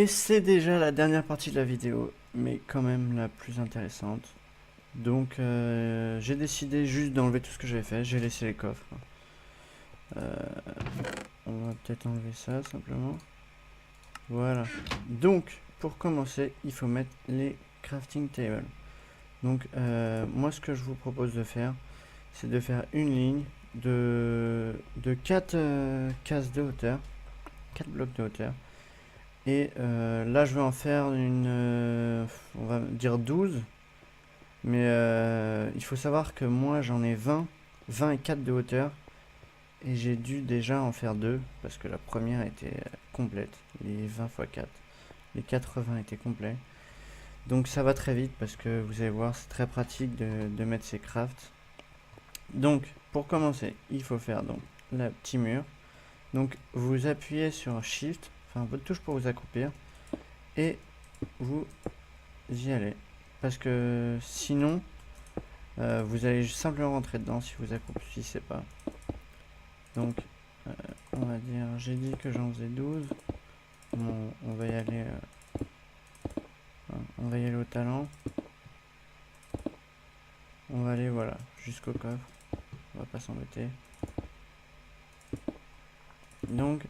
Et c'est déjà la dernière partie de la vidéo, mais quand même la plus intéressante. Donc j'ai décidé juste d'enlever tout ce que j'avais fait, j'ai laissé les coffres. Euh, on va peut-être enlever ça simplement. Voilà. Donc pour commencer, il faut mettre les crafting tables. Donc moi ce que je vous propose de faire, c'est de faire une ligne de 4 cases de hauteur, 4 blocs de hauteur. Et là, je vais en faire on va dire 12. Mais il faut savoir que moi, j'en ai 20 et 4 de hauteur. Et j'ai dû déjà en faire 2, parce que la première était complète. Les 20 x 4. Les 80 étaient complets. Donc ça va très vite, parce que vous allez voir, c'est très pratique de mettre ces crafts. Donc, pour commencer, il faut faire donc le petit mur. Donc, vous appuyez sur Shift, enfin votre touche pour vous accroupir. Et vous y allez. Parce que sinon, vous allez simplement rentrer dedans si vous accroupissez pas. Donc, on va dire, j'ai dit que j'en faisais 12. Bon, on va y aller. On va y aller au talent. On va aller, voilà, jusqu'au coffre. On va pas s'embêter. Donc,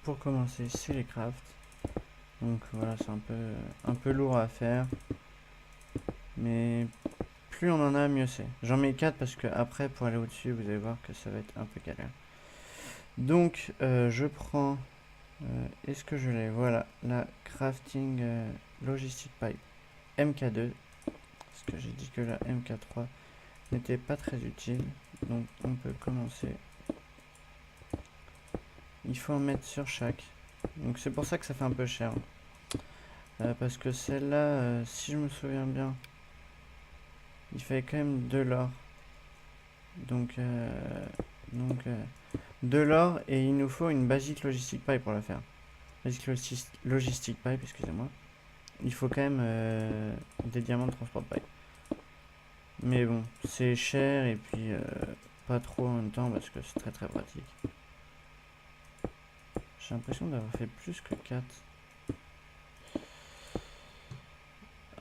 pour commencer, c'est les crafts. Donc voilà, c'est un peu lourd à faire. Mais plus on en a, mieux c'est. J'en mets 4 parce que après, pour aller au-dessus, vous allez voir que ça va être un peu galère. Donc, je prends... est-ce que je l'ai? Voilà, la crafting logistic pipe MK2. Parce que j'ai dit que la MK3 n'était pas très utile. Donc, on peut commencer. Il faut en mettre sur chaque. Donc, c'est pour ça que ça fait un peu cher. Parce que celle-là, si je me souviens bien, il fallait quand même de l'or. Donc, de l'or, et il nous faut une basic logistic pipe pour la faire. Basic logistic pipe, excusez-moi. Il faut quand même des diamants de transport pipe. Mais bon, c'est cher et puis pas trop en même temps parce que c'est très très pratique. J'ai l'impression d'avoir fait plus que 4.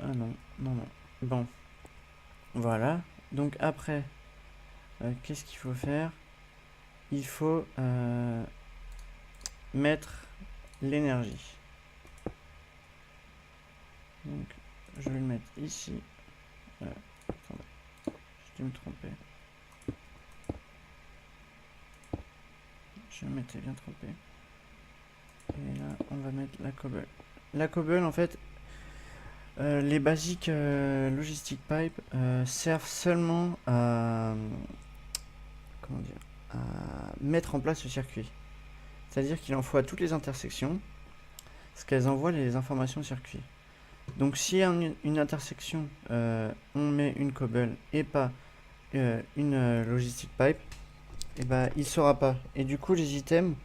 Ah non, non, non. Bon, voilà. Donc après, qu'est-ce qu'il faut faire? Il faut mettre l'énergie. Donc, je vais le mettre ici. Attendez, je dû me tromper. Je m'étais bien trompé. Et là, on va mettre la cobble. La cobble, en fait, les basiques logistic pipe servent seulement à, comment dire, à mettre en place le circuit. C'est-à-dire qu'il en faut à toutes les intersections, parce qu'elles envoient les informations au circuit. Donc si à une intersection, on met une cobble et pas une logistic pipe, et ben il ne saura pas. Et du coup, les items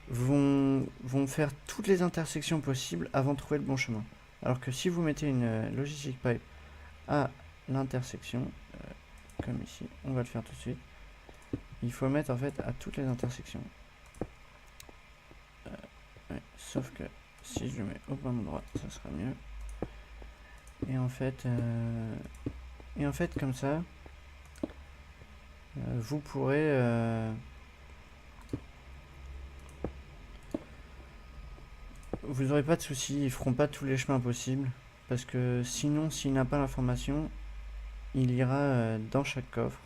vont faire toutes les intersections possibles avant de trouver le bon chemin. Alors que si vous mettez une logistic pipe à l'intersection, comme ici, on va le faire tout de suite, il faut mettre en fait à toutes les intersections. Ouais, sauf que si je le mets au bon endroit, ça sera mieux. Et en fait, comme ça, vous pourrez vous n'aurez pas de soucis, ils feront pas tous les chemins possibles. Parce que sinon, s'il n'a pas l'information, il ira dans chaque coffre.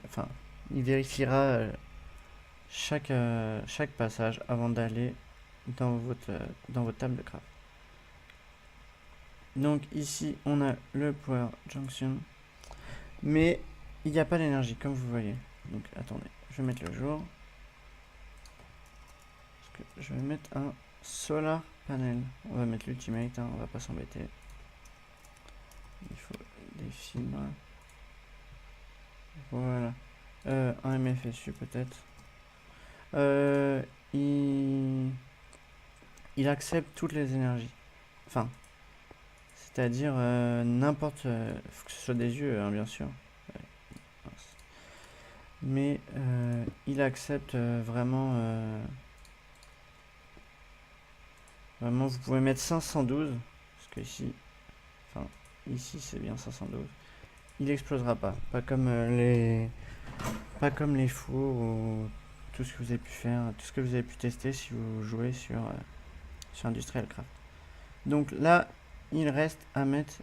Enfin, il vérifiera chaque passage avant d'aller dans votre table de craft. Donc ici, on a le power junction. Mais il n'y a pas l'énergie, comme vous voyez. Donc attendez, je vais mettre le jour. Parce que je vais mettre un solar panel. On va mettre l'ultimate, hein, on va pas s'embêter. Il faut des fibres. Voilà. Un MFSU peut-être. Il accepte toutes les énergies. Enfin, c'est-à-dire n'importe... faut que ce soit des yeux, hein, bien sûr. Mais il accepte vraiment Vraiment, vous pouvez mettre 512, parce que ici, enfin, ici c'est bien 512. Il explosera pas, pas comme les fours ou tout ce que vous avez pu faire, tout ce que vous avez pu tester si vous jouez sur Industrial Craft. Donc là, il reste à mettre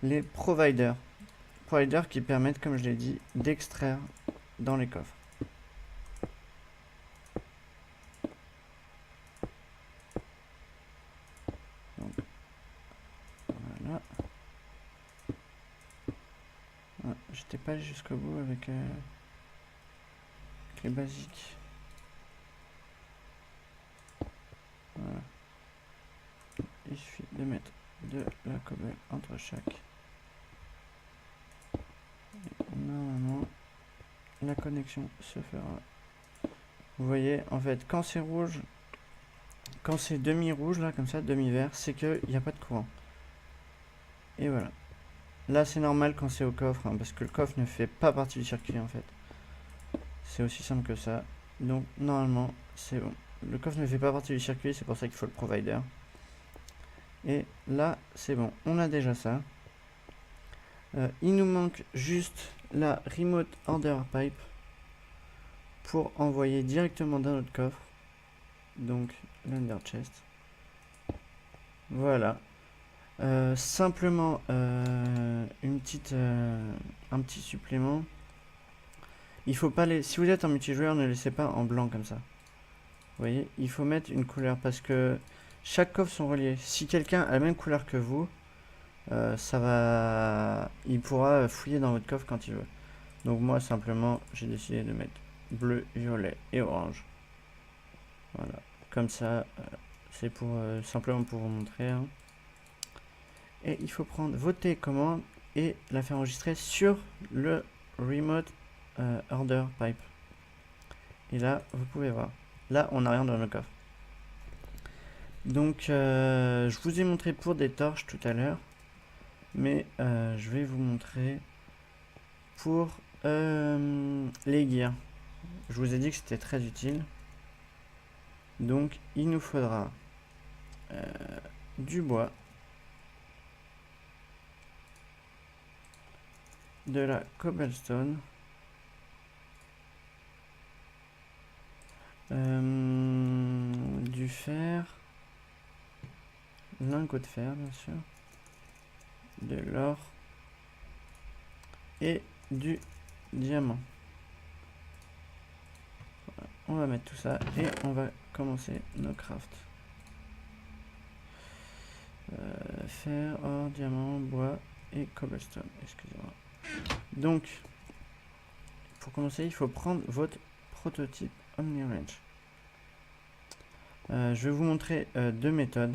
les providers. Providers qui permettent, comme je l'ai dit, d'extraire dans les coffres. Donc, voilà. Ah, j'étais pas allé jusqu'au bout avec les basiques. Voilà. Il suffit de mettre de la cobble entre chaque. Et normalement, la connexion se fera. Vous voyez, en fait, quand c'est rouge, quand c'est demi-rouge, là, comme ça, demi-vert, c'est qu'il n'y a pas de courant. Et voilà. Là, c'est normal quand c'est au coffre, hein, parce que le coffre ne fait pas partie du circuit, en fait. C'est aussi simple que ça. Donc, normalement, c'est bon. Le coffre ne fait pas partie du circuit, c'est pour ça qu'il faut le provider. Et là, c'est bon. On a déjà ça. Il nous manque juste la Remote Order Pipe pour envoyer directement dans notre coffre. Donc, l'Under Chest. Voilà. Simplement, un petit supplément. Il faut pas les... Si vous êtes en multijoueur, ne laissez pas en blanc comme ça. Vous voyez, il faut mettre une couleur parce que chaque coffre sont reliés. Si quelqu'un a la même couleur que vous, il pourra fouiller dans votre coffre quand il veut. Donc moi simplement, j'ai décidé de mettre bleu, violet et orange. Voilà, comme ça, c'est pour simplement pour vous montrer. Hein. Et il faut prendre votre télécommande et la faire enregistrer sur le Remote Order Pipe. Et là, vous pouvez voir. Là, on n'a rien dans le coffre. Donc, je vous ai montré pour des torches tout à l'heure. Mais je vais vous montrer pour les gears. Je vous ai dit que c'était très utile. Donc, il nous faudra du bois, de la cobblestone, du fer, lingot de fer bien sûr, de l'or et du diamant. Voilà. On va mettre tout ça et on va commencer nos crafts. Fer, or, diamant, bois et cobblestone, excusez-moi. Donc, pour commencer, il faut prendre votre prototype OmniRange. Je vais vous montrer deux méthodes.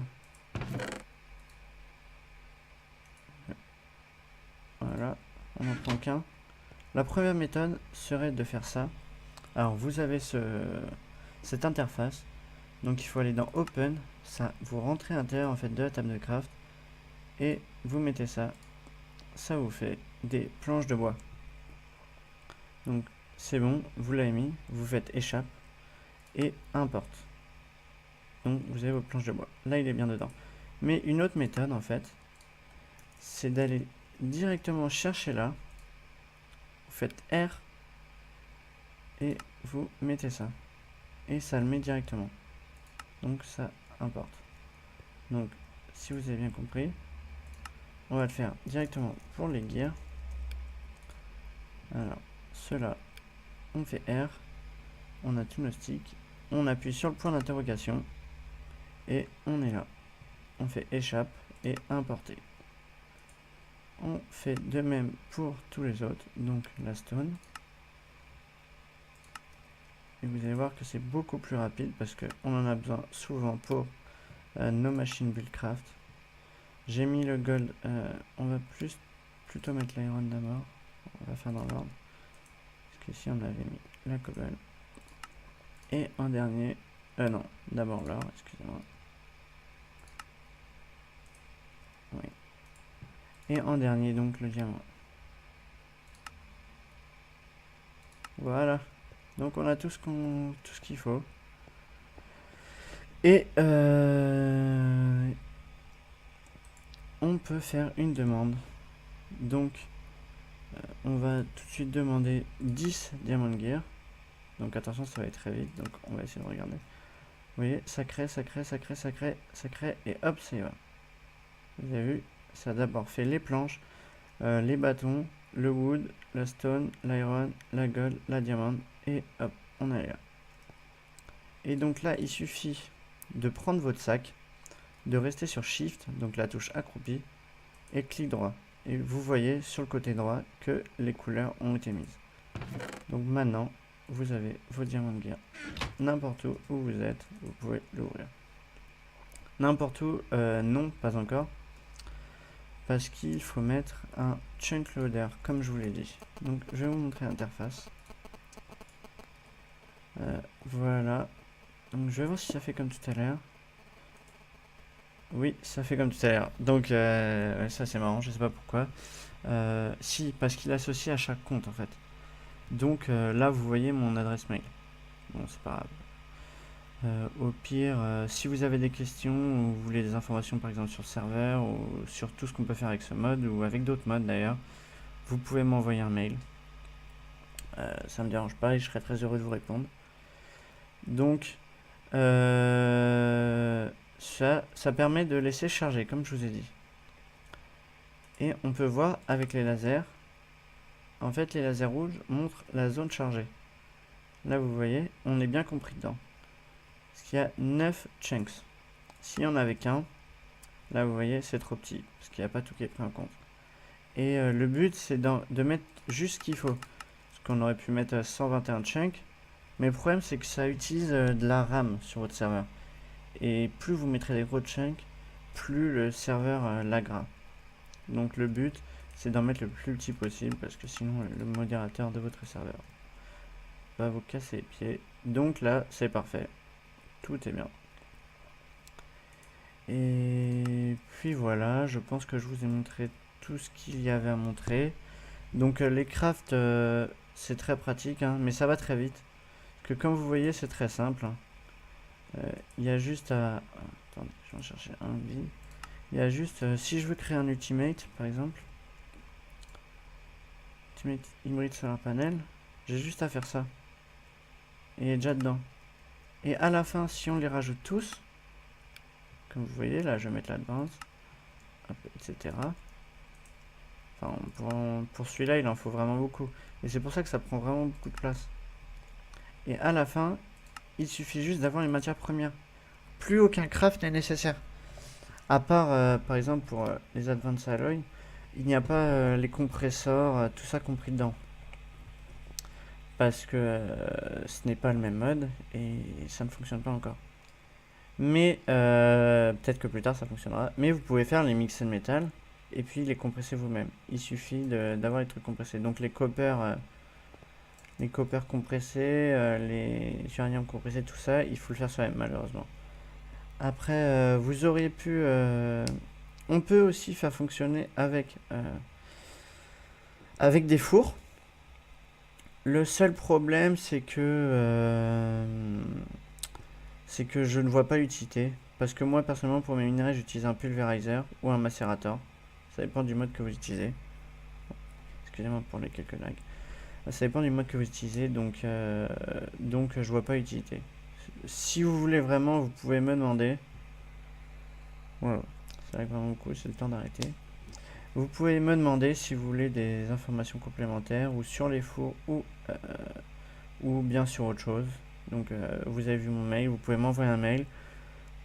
Voilà, on n'en prend qu'un. La première méthode serait de faire ça. Alors, vous avez cette interface. Donc, il faut aller dans Open. Ça, vous rentrez à l'intérieur en fait de la table de craft et vous mettez ça. Ça vous fait des planches de bois. Donc, c'est bon, vous l'avez mis. Vous faites échappe et importe. Donc, vous avez vos planches de bois. Là, il est bien dedans. Mais une autre méthode, en fait, c'est d'aller directement chercher là. Vous faites R et vous mettez ça. Et ça le met directement. Donc, ça importe. Donc, si vous avez bien compris, on va le faire directement pour les gears. Alors, cela, on fait R. On a tous nos sticks. On appuie sur le point d'interrogation. Et on est là. On fait échappe et importer. On fait de même pour tous les autres. Donc la stone. Et vous allez voir que c'est beaucoup plus rapide parce qu'on en a besoin souvent pour nos machines buildcraft. J'ai mis le gold. On va plutôt mettre l'iron d'abord. On va faire dans l'ordre. Parce qu'ici on avait mis la cobble. Et en dernier. Non, d'abord l'or, excusez-moi. Oui. Et en dernier, donc, le diamant. Voilà. Donc, on a tout ce qu'il faut. Et on peut faire une demande. Donc on va tout de suite demander 10 Diamond Gear. Donc attention, ça va aller très vite, donc on va essayer de regarder. Vous voyez, ça crée, et hop, ça y va. Vous avez vu, ça a d'abord fait les planches, les bâtons, le wood, la stone, l'iron, la gold, la diamant, et hop, on est là. Et donc là, il suffit de prendre votre sac, de rester sur Shift, donc la touche accroupie, et clic droit. Et vous voyez sur le côté droit que les couleurs ont été mises. Donc maintenant, vous avez vos Diamond Gear. N'importe où vous êtes, vous pouvez l'ouvrir. N'importe où, non, pas encore. Parce qu'il faut mettre un chunk loader, comme je vous l'ai dit. Donc je vais vous montrer l'interface. Voilà. Donc je vais voir si ça fait comme tout à l'heure. Oui, ça fait comme tout à l'heure. Donc ça c'est marrant, je sais pas pourquoi. Si, parce qu'il associe à chaque compte en fait. Donc là vous voyez mon adresse mail. Bon, c'est pas grave. Au pire, si vous avez des questions ou vous voulez des informations par exemple sur le serveur ou sur tout ce qu'on peut faire avec ce mode ou avec d'autres modes d'ailleurs, vous pouvez m'envoyer un mail. Ça me dérange pas et je serai très heureux de vous répondre. Donc ça permet de laisser charger comme je vous ai dit. Et on peut voir avec les lasers, en fait les lasers rouges montrent la zone chargée. Là vous voyez, on est bien compris dedans. Parce qu'il y a 9 chunks. S'il y en avait qu'un, là vous voyez c'est trop petit, parce qu'il n'y a pas tout qui est pris en compte. Et le but c'est de mettre juste ce qu'il faut. Parce qu'on aurait pu mettre 121 chunks, mais le problème c'est que ça utilise de la RAM sur votre serveur. Et plus vous mettrez des gros chunks, plus le serveur laggera. Donc le but c'est d'en mettre le plus petit possible, parce que sinon le modérateur de votre serveur va vous casser les pieds. Donc là c'est parfait, tout est bien. Et puis voilà, je pense que je vous ai montré tout ce qu'il y avait à montrer. Donc les crafts, c'est très pratique, hein, mais ça va très vite. Que comme vous voyez, c'est très simple. Il y a juste à... Attendez, je vais en chercher un vide. Il y a juste, si je veux créer un ultimate, par exemple, ultimate hybride solar panel, j'ai juste à faire ça. Et il est déjà dedans. Et à la fin, si on les rajoute tous, comme vous voyez, là je vais mettre l'advance, etc. Enfin, pour celui-là, il en faut vraiment beaucoup. Et c'est pour ça que ça prend vraiment beaucoup de place. Et à la fin, il suffit juste d'avoir les matières premières. Plus aucun craft n'est nécessaire. À part, par exemple, pour les Advanced Alloys, il n'y a pas les compresseurs, tout ça compris dedans. Parce que ce n'est pas le même mode et ça ne fonctionne pas encore. Mais peut-être que plus tard ça fonctionnera. Mais vous pouvez faire les mixés de métal et puis les compresser vous-même. Il suffit d'avoir les trucs compressés. Donc les copper compressés, les uranium compressés, tout ça, il faut le faire soi-même malheureusement. Après, vous auriez pu... on peut aussi faire fonctionner avec des fours. Le seul problème, c'est que je ne vois pas l'utilité. Parce que moi, personnellement, pour mes minerais, j'utilise un pulverizer ou un macérator. Ça dépend du mode que vous utilisez. Excusez-moi pour les quelques lags. Ça dépend du mode que vous utilisez, donc je vois pas l'utilité. Si vous voulez vraiment, vous pouvez me demander. Voilà, c'est vrai que vraiment cool, c'est le temps d'arrêter. Vous pouvez me demander si vous voulez des informations complémentaires ou sur les fours ou bien sur autre chose. Donc vous avez vu mon mail, vous pouvez m'envoyer un mail.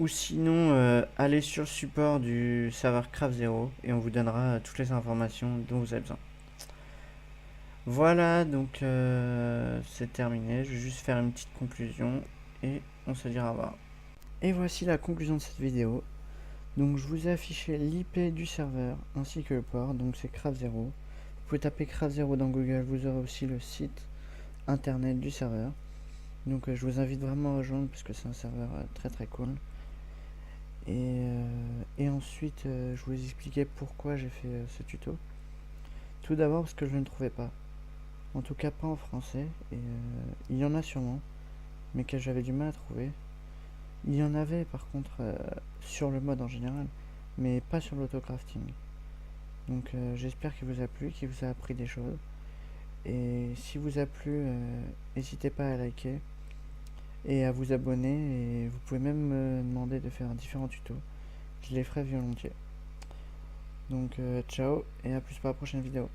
Ou sinon, allez sur le support du serveur Craft Zero et on vous donnera toutes les informations dont vous avez besoin. Voilà, donc c'est terminé. Je vais juste faire une petite conclusion et on se dira au revoir. Et voici la conclusion de cette vidéo. Donc je vous ai affiché l'IP du serveur ainsi que le port, donc c'est Craft Zero. Vous pouvez taper Craft Zero dans Google, vous aurez aussi le site internet du serveur. Donc je vous invite vraiment à rejoindre parce que c'est un serveur très très cool. Et ensuite je vous expliquer pourquoi j'ai fait ce tuto. Tout d'abord parce que je ne trouvais pas. En tout cas pas en français. Et il y en a sûrement, mais que j'avais du mal à trouver. Il y en avait par contre sur le mode en général, mais pas sur l'autocrafting. Donc j'espère qu'il vous a plu, qu'il vous a appris des choses. Et si vous a plu, n'hésitez pas à liker et à vous abonner. Et vous pouvez même me demander de faire différents tutos. Je les ferai volontiers. Donc ciao et à plus pour la prochaine vidéo.